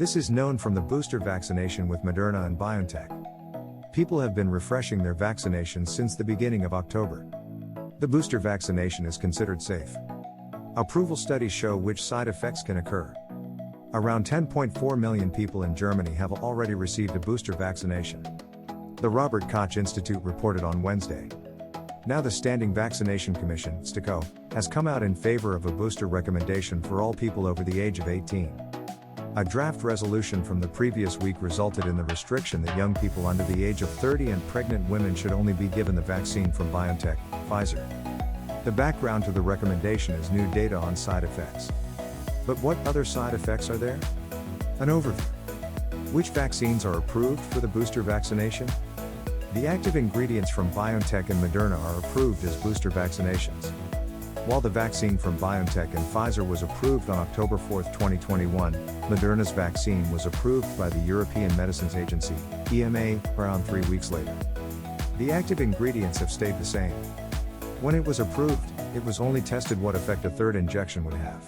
This is known from the booster vaccination with Moderna and BioNTech. People have been refreshing their vaccinations since the beginning of October. The booster vaccination is considered safe. Approval studies show which side effects can occur. Around 10.4 million people in Germany have already received a booster vaccination. The Robert Koch Institute reported on Wednesday. Now the Standing Vaccination Commission, STIKO, has come out in favor of a booster recommendation for all people over the age of 18. A draft resolution from the previous week resulted in the restriction that young people under the age of 30 and pregnant women should only be given the vaccine from BioNTech, Pfizer. The background to the recommendation is new data on side effects. But what other side effects are there? An overview. Which vaccines are approved for the booster vaccination? The active ingredients from BioNTech and Moderna are approved as booster vaccinations. While the vaccine from BioNTech and Pfizer was approved on October 4, 2021, Moderna's vaccine was approved by the European Medicines Agency, EMA, around 3 weeks later. The active ingredients have stayed the same. When it was approved, it was only tested what effect a third injection would have.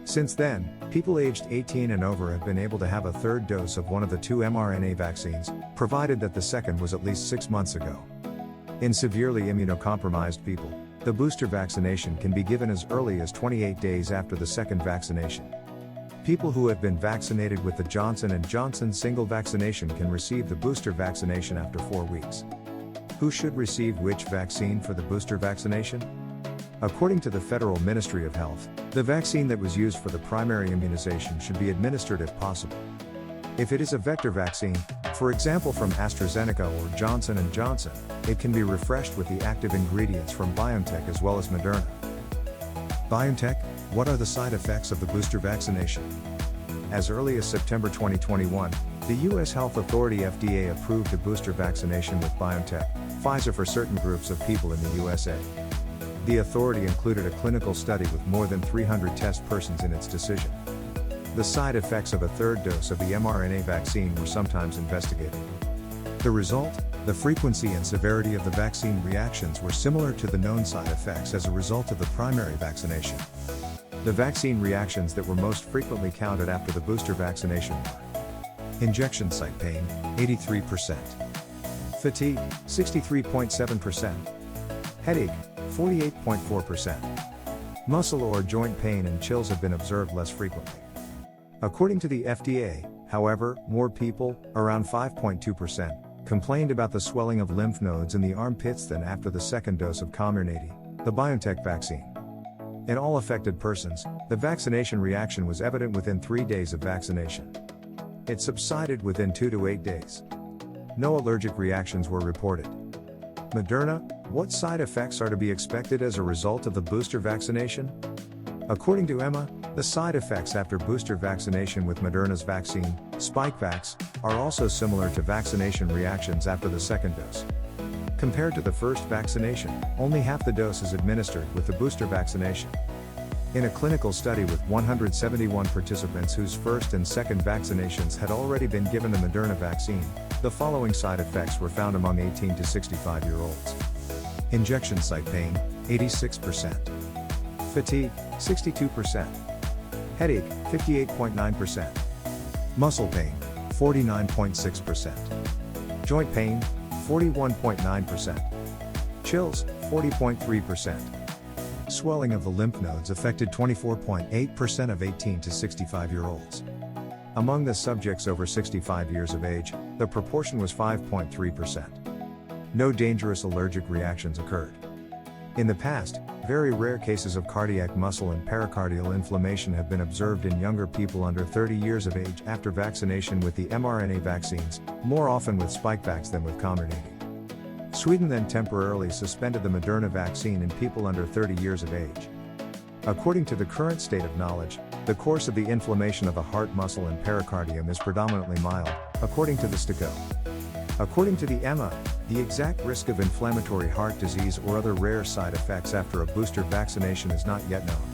Since then, people aged 18 and over have been able to have a third dose of one of the two mRNA vaccines, provided that the second was at least 6 months ago. In severely immunocompromised people, the booster vaccination can be given as early as 28 days after the second vaccination. People who have been vaccinated with the Johnson & Johnson single vaccination can receive the booster vaccination after 4 weeks. Who should receive which vaccine for the booster vaccination? According to the Federal Ministry of Health, the vaccine that was used for the primary immunization should be administered if possible. If it is a vector vaccine, for example from AstraZeneca or Johnson & Johnson, it can be refreshed with the active ingredients from BioNTech as well as Moderna. BioNTech, what are the side effects of the booster vaccination? As early as September 2021, the U.S. Health Authority FDA approved a booster vaccination with BioNTech, Pfizer for certain groups of people in the USA. The authority included a clinical study with more than 300 test persons in its decision. The side effects of a third dose of the mRNA vaccine were sometimes investigated. The result? The frequency and severity of the vaccine reactions were similar to the known side effects as a result of the primary vaccination. The vaccine reactions that were most frequently counted after the booster vaccination were injection site pain, 83%, fatigue, 63.7%, headache, 48.4%. Muscle or joint pain and chills have been observed less frequently. According to the FDA, however, more people, around 5.2%, complained about the swelling of lymph nodes in the armpits than after the second dose of Comirnaty, the BioNTech vaccine. In all affected persons, the vaccination reaction was evident within 3 days of vaccination. It subsided within 2 to 8 days. No allergic reactions were reported. Moderna, what side effects are to be expected as a result of the booster vaccination? According to EMA, the side effects after booster vaccination with Moderna's vaccine, Spikevax, are also similar to vaccination reactions after the second dose. Compared to the first vaccination, only half the dose is administered with the booster vaccination. In a clinical study with 171 participants whose first and second vaccinations had already been given the Moderna vaccine, the following side effects were found among 18 to 65-year-olds. Injection site pain, 86%. Fatigue, 62%. Headache, 58.9%. Muscle pain, 49.6%. Joint pain, 41.9%. Chills, 40.3%. Swelling of the lymph nodes affected 24.8% of 18 to 65-year-olds. Among the subjects over 65 years of age, the proportion was 5.3%. No dangerous allergic reactions occurred. In the past, very rare cases of cardiac muscle and pericardial inflammation have been observed in younger people under 30 years of age after vaccination with the mRNA vaccines, more often with Spikevax than with Comirnaty. Sweden then temporarily suspended the Moderna vaccine in people under 30 years of age. According to the current state of knowledge, the course of the inflammation of the heart muscle and pericardium is predominantly mild, according to the STIKO. According to the EMA, the exact risk of inflammatory heart disease or other rare side effects after a booster vaccination is not yet known.